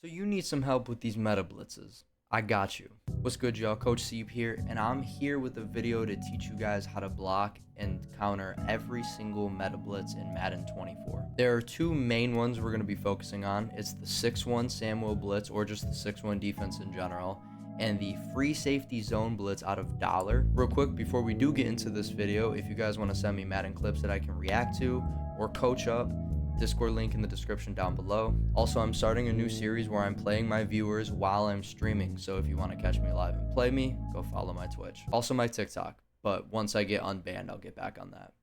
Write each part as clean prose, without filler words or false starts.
So you need some help with these meta blitzes. I got you. What's good, y'all? Coach Seep here, and I'm here with a video to teach you guys how to block and counter every single meta blitz in Madden 24. There are two main ones we're going to be focusing on. It's the 6-1 Samuel blitz, or just the 6-1 defense in general, and the free safety zone blitz out of dollar. Real quick, before we do get into this video, if you guys want to send me Madden clips that I can react to or coach up, Discord link in the description down below. Also, I'm starting a new series where I'm playing my viewers while I'm streaming, so if you want to catch me live and play me, go follow my Twitch. Also my TikTok, but once I get unbanned, I'll get back on that.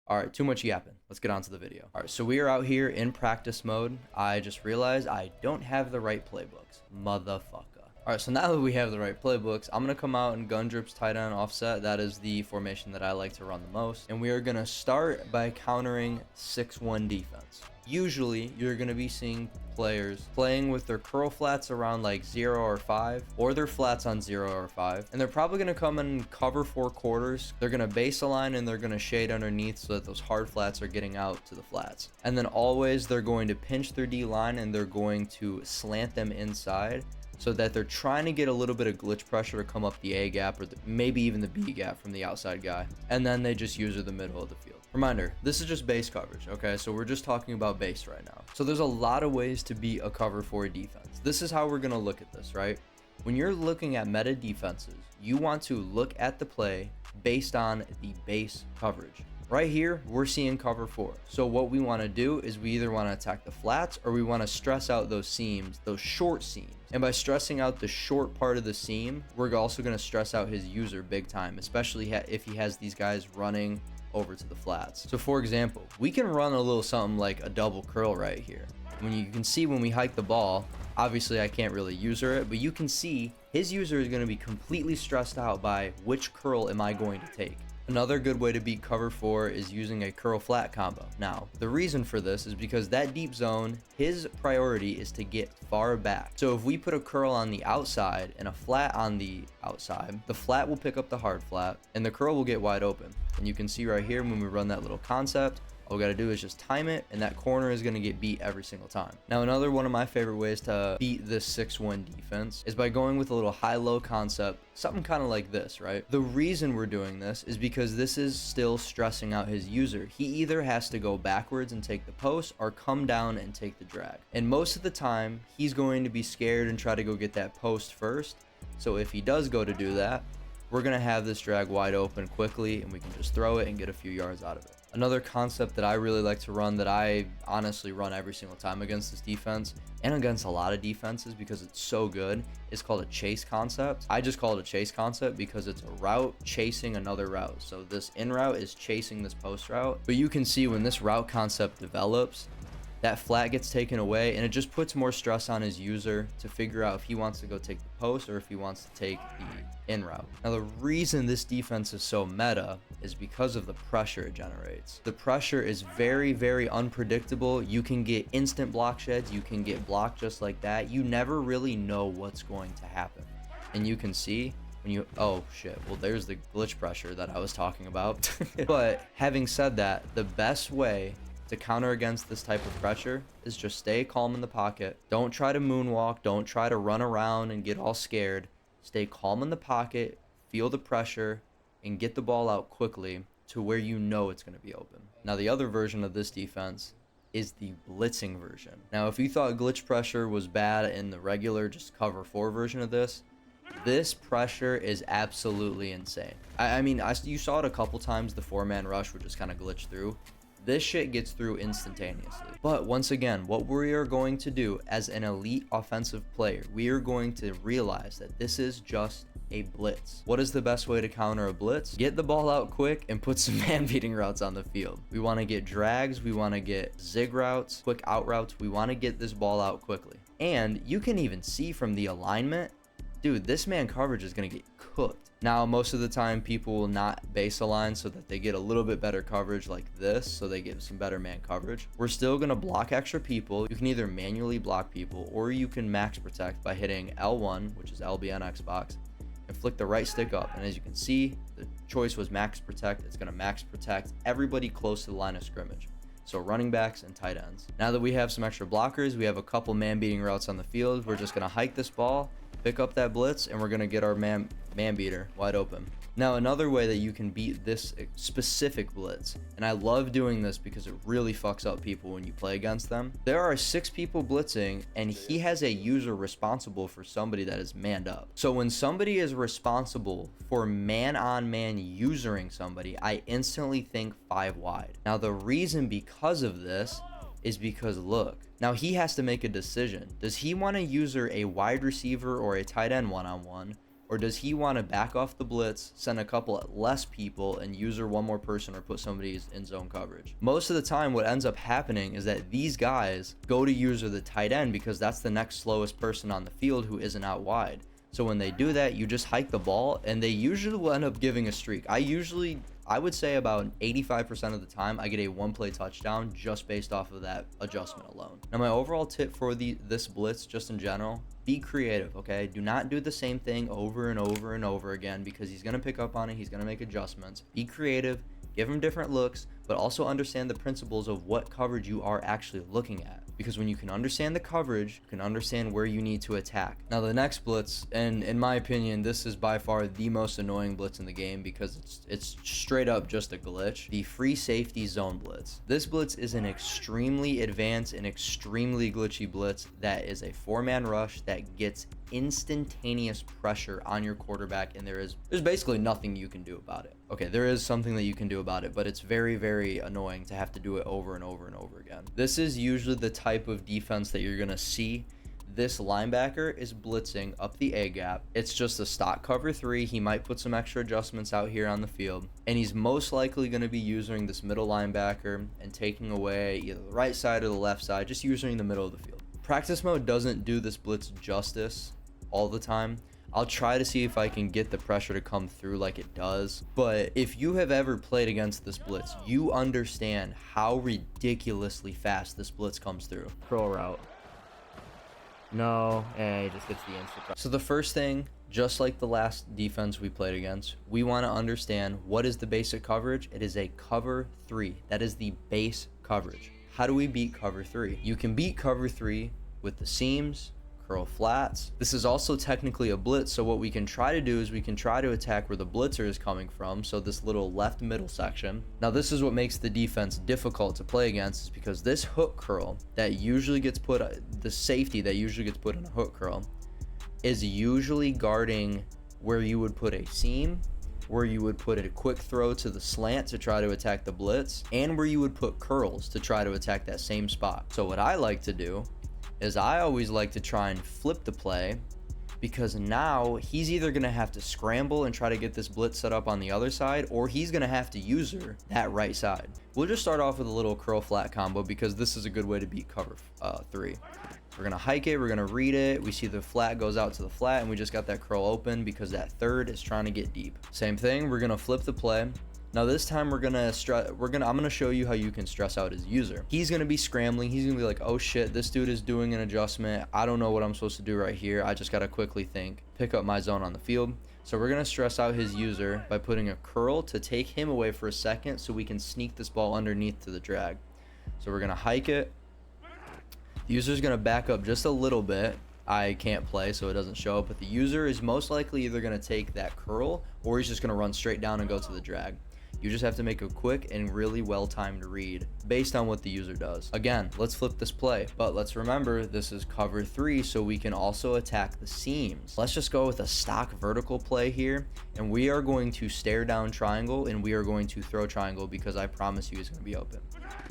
Alright, too much yapping. Let's get on to the video. Alright, so we are out here in practice mode. I just realized I don't have the right playbooks. Motherfucker. Alright, so now that we have the right playbooks, I'm going to come out in gun drips, tight end, offset. That is the formation that I like to run the most. And we are going to start by countering 6-1 defense. Usually, you're going to be seeing players playing with their curl flats around like 0 or 5, or their flats on 0 or 5. And they're probably going to come and cover 4 quarters. They're going to base a line and they're going to shade underneath so that those hard flats are getting out to the flats. And then always they're going to pinch their D line and they're going to slant them inside, so that they're trying to get a little bit of glitch pressure to come up the A gap or maybe even the B gap from the outside guy. And then they just use the middle of the field. Reminder, this is just base coverage, okay? So we're just talking about base right now. So there's a lot of ways to beat a cover 4 defense. This is how we're going to look at this, right? When you're looking at meta defenses, you want to look at the play based on the base coverage. Right here, we're seeing cover 4. So what we want to do is we either want to attack the flats or we want to stress out those seams, those short seams. And by stressing out the short part of the seam, we're also going to stress out his user big time, especially if he has these guys running over to the flats. So for example, we can run a little something like a double curl right here. When you can see when we hike the ball, obviously I can't really user it, but you can see his user is going to be completely stressed out by which curl am I going to take. Another good way to beat cover 4 is using a curl flat combo. Now, the reason for this is because that deep zone, his priority is to get far back. So if we put a curl on the outside and a flat on the outside, the flat will pick up the hard flat and the curl will get wide open. And you can see right here when we run that little concept, all we got to do is just time it, and that corner is going to get beat every single time. Now, another one of my favorite ways to beat this 6-1 defense is by going with a little high-low concept, something kind of like this, right? The reason we're doing this is because this is still stressing out his user. He either has to go backwards and take the post or come down and take the drag. And most of the time, he's going to be scared and try to go get that post first. So if he does go to do that, we're going to have this drag wide open quickly, and we can just throw it and get a few yards out of it. Another concept that I really like to run, that I honestly run every single time against this defense and against a lot of defenses because it's so good, is called a chase concept. I just call it a chase concept because it's a route chasing another route. So this in route is chasing this post route. But you can see when this route concept develops, that flat gets taken away, and it just puts more stress on his user to figure out if he wants to go take the post or if he wants to take the in route. Now, the reason this defense is so meta is because of the pressure it generates. The pressure is very, very unpredictable. You can get instant block sheds. You can get blocked just like that. You never really know what's going to happen. And you can see when you, oh shit, well, there's the glitch pressure that I was talking about. But having said that, the best way to counter against this type of pressure is just stay calm in the pocket. Don't try to moonwalk. Don't try to run around and get all scared. Stay calm in the pocket, feel the pressure, and get the ball out quickly to where you know it's going to be open. Now, the other version of this defense is the blitzing version. Now, if you thought glitch pressure was bad in the regular just cover 4 version of this pressure is absolutely insane. I mean, you saw it a couple times. The 4-man rush would just kind of glitch through. This shit gets through instantaneously. But once again, what we are going to do as an elite offensive player, we are going to realize that this is just a blitz. What is the best way to counter a blitz? Get the ball out quick and put some man-beating routes on the field. We want to get drags. We want to get zig routes, quick out routes. We want to get this ball out quickly. And you can even see from the alignment, dude, this man coverage is going to get cooked. Now, most of the time, people will not base align so that they get a little bit better coverage like this, so they get some better man coverage. We're still going to block extra people. You can either manually block people, or you can max protect by hitting L1, which is LB on Xbox, and flick the right stick up. And as you can see, the choice was max protect. It's going to max protect everybody close to the line of scrimmage. So running backs and tight ends. Now that we have some extra blockers, we have a couple man-beating routes on the field. We're just going to hike this ball, pick up that blitz, and we're going to get our man beater wide open. Now, another way that you can beat this specific blitz, and I love doing this because it really fucks up people when you play against them. There are 6 people blitzing, and he has a user responsible for somebody that is manned up. So when somebody is responsible for man-on-man usering somebody, I instantly think 5 wide. Now, the reason because of this is because look, now he has to make a decision. Does he want to user a wide receiver or a tight end one-on-one? Or does he want to back off the blitz, send a couple less people, and user one more person or put somebody in zone coverage? Most of the time, what ends up happening is that these guys go to user the tight end because that's the next slowest person on the field who isn't out wide. So when they do that, you just hike the ball, and they usually will end up giving a streak. I would say about 85% of the time, I get a one-play touchdown just based off of that adjustment alone. Now, my overall tip for this blitz, just in general, be creative, okay? Do not do the same thing over and over and over again because he's going to pick up on it. He's going to make adjustments. Be creative, give him different looks, but also understand the principles of what coverage you are actually looking at. Because when you can understand the coverage, you can understand where you need to attack. Now, the next blitz, and in my opinion, this is by far the most annoying blitz in the game because it's straight up just a glitch. The free safety zone blitz. This blitz is an extremely advanced and extremely glitchy blitz that is a 4-man rush that gets instantaneous pressure on your quarterback, and there's basically nothing you can do about it. Okay, there is something that you can do about it, but it's very, very annoying to have to do it over and over and over again. This is usually the type of defense that you're gonna see. This linebacker is blitzing up the A gap. It's just a stock cover 3. He might put some extra adjustments out here on the field, and he's most likely going to be using this middle linebacker and taking away either the right side or the left side, just using the middle of the field. Practice mode doesn't do this blitz justice all the time. I'll try to see if I can get the pressure to come through like it does. But if you have ever played against this blitz, you understand how ridiculously fast this blitz comes through. Curl route. No, and he just gets the instant. So the first thing, just like the last defense we played against, we want to understand what is the basic coverage. It is a cover 3. That is the base coverage. How do we beat cover 3? You can beat cover 3 with the seams, curl flats. This is also technically a blitz, so what we can try to do is we can try to attack where the blitzer is coming from, so this little left middle section. Now this is what makes the defense difficult to play against, is because this hook curl that usually gets put, the safety that usually gets put in a hook curl, is usually guarding where you would put a seam, where you would put a quick throw to the slant to try to attack the blitz, and where you would put curls to try to attack that same spot. So what I like to do is I always like to try and flip the play, because now he's either going to have to scramble and try to get this blitz set up on the other side, or he's going to have to user that right side. We'll just start off with a little curl flat combo because this is a good way to beat cover 3. We're going to hike it, we're going to read it, we see the flat goes out to the flat, and we just got that curl open because that third is trying to get deep. Same thing, we're going to flip the play. Now this time I'm gonna show you how you can stress out his user. He's gonna be scrambling. He's gonna be like, oh shit, this dude is doing an adjustment. I don't know what I'm supposed to do right here. I just gotta quickly think, pick up my zone on the field. So we're gonna stress out his user by putting a curl to take him away for a second so we can sneak this ball underneath to the drag. So we're gonna hike it. The user's gonna back up just a little bit. I can't play, so it doesn't show up, but the user is most likely either gonna take that curl or he's just gonna run straight down and go to the drag. You just have to make a quick and really well-timed read based on what the user does. Again, let's flip this play, but let's remember this is cover 3, so we can also attack the seams. Let's just go with a stock vertical play here, and we are going to stare down triangle, and we are going to throw triangle because I promise you it's going to be open.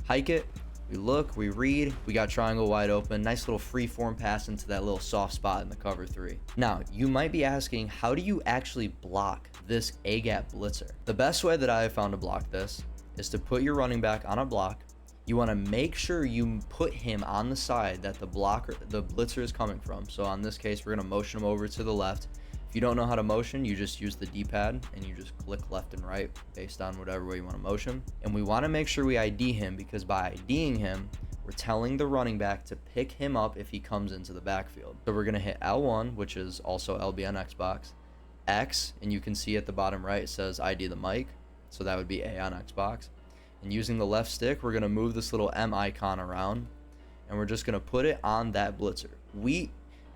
Hike it. We look, we read, we got triangle wide open. Nice little free form pass into that little soft spot in the cover 3. Now, you might be asking, how do you actually block this A-gap blitzer? The best way that I have found to block this is to put your running back on a block. You want to make sure you put him on the side that the blitzer is coming from. So on this case, we're going to motion him over to the left. If you don't know how to motion, you just use the D-pad and you just click left and right based on whatever way you want to motion. And we want to make sure we ID him, because by IDing him, we're telling the running back to pick him up if he comes into the backfield. So we're going to hit L1, which is also LB on Xbox, X, and you can see at the bottom right it says ID the mic, so that would be A on Xbox. And using the left stick, we're going to move this little M icon around, and we're just going to put it on that blitzer.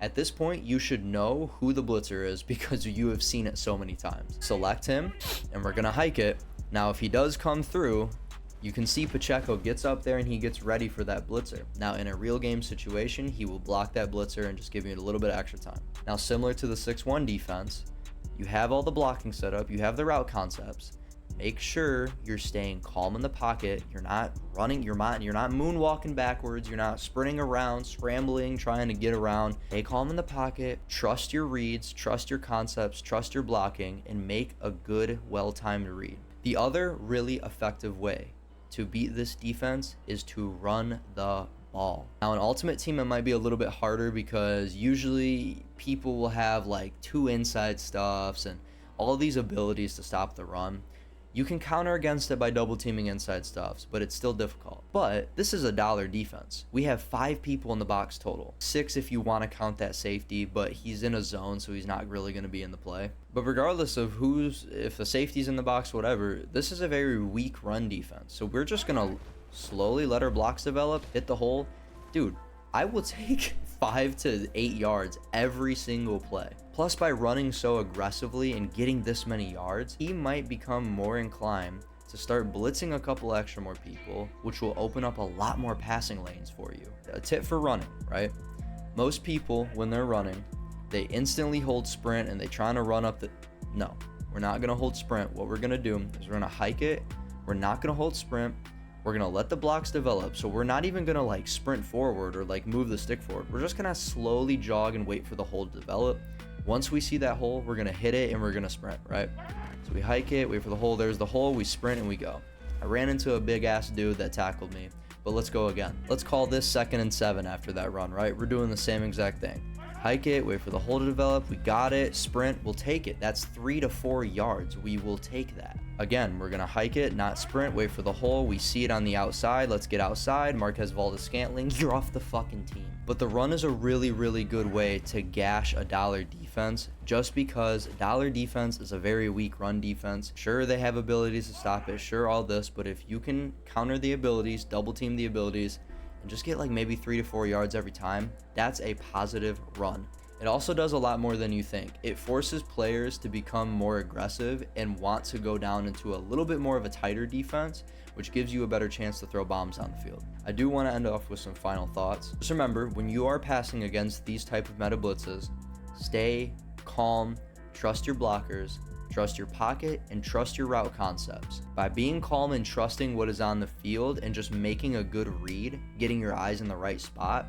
At this point, you should know who the blitzer is because you have seen it so many times. Select him, and we're going to hike it. Now, if he does come through, you can see Pacheco gets up there and he gets ready for that blitzer. Now, in a real game situation, he will block that blitzer and just give you a little bit of extra time. Now, similar to the 6-1 defense, you have all the blocking set up, you have the route concepts. Make sure you're staying calm in the pocket. You're not running, you're not moonwalking backwards, you're not sprinting around, scrambling, trying to get around. Stay calm in the pocket, trust your reads, trust your concepts, trust your blocking, and make a good, well-timed read. The other really effective way to beat this defense is to run the ball. Now, in Ultimate Team, it might be a little bit harder because usually people will have like 2 inside stuffs and all these abilities to stop the run. You can counter against it by double teaming inside stuffs, but it's still difficult. But this is a dollar defense. We have 5 people in the box total. 6 if you want to count that safety, but he's in a zone, so he's not really going to be in the play. But regardless of if the safety's in the box, whatever, this is a very weak run defense. So we're just going to slowly let our blocks develop, hit the hole. Dude, I will take 5 to 8 yards every single play. Plus, by running so aggressively and getting this many yards, he might become more inclined to start blitzing a couple extra more people, which will open up a lot more passing lanes for you. A tip for running, right? Most people, when they're running, they instantly hold sprint and they trying to run up the... No, we're not going to hold sprint. What we're going to do is we're going to hike it. We're not going to hold sprint. We're going to let the blocks develop. So we're not even going to like sprint forward or like move the stick forward. We're just going to slowly jog and wait for the hole to develop. Once we see that hole, we're going to hit it and we're going to sprint, right? So we hike it, wait for the hole. There's the hole. We sprint and we go. I ran into a big ass dude that tackled me, but let's go again. Let's call this 2nd and 7 after that run, right? We're doing the same exact thing. Hike it, wait for the hole to develop. We got it. Sprint, we'll take it. That's 3 to 4 yards. We will take that. Again, we're going to hike it, not sprint, wait for the hole. We see it on the outside. Let's get outside. Marquez Valdes-Scantling, you're off the fucking team. But the run is a really, really good way to gash a dollar defense just because dollar defense is a very weak run defense. Sure, they have abilities to stop it. Sure, all this. But if you can counter the abilities, double team the abilities, and just get like maybe 3 to 4 yards every time, that's a positive run. It also does a lot more than you think. It forces players to become more aggressive and want to go down into a little bit more of a tighter defense, which gives you a better chance to throw bombs on the field. I do want to end off with some final thoughts. Just remember, when you are passing against these type of meta blitzes, stay calm, trust your blockers, trust your pocket, and trust your route concepts. By being calm and trusting what is on the field and just making a good read, getting your eyes in the right spot,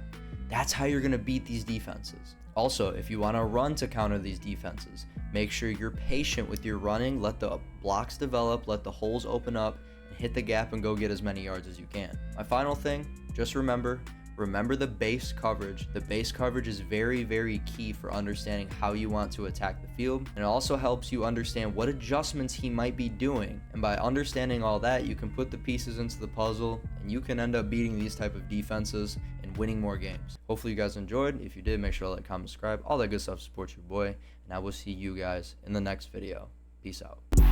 that's how you're going to beat these defenses. Also, if you want to run to counter these defenses, make sure you're patient with your running, let the blocks develop, let the holes open up, and hit the gap and go get as many yards as you can. My final thing, just remember the base coverage. The base coverage is very, very key for understanding how you want to attack the field. And it also helps you understand what adjustments he might be doing. And by understanding all that, you can put the pieces into the puzzle and you can end up beating these type of defenses and winning more games. Hopefully you guys enjoyed. If you did, make sure to like, comment, subscribe, all that good stuff. Support your boy. And I will see you guys in the next video. Peace out.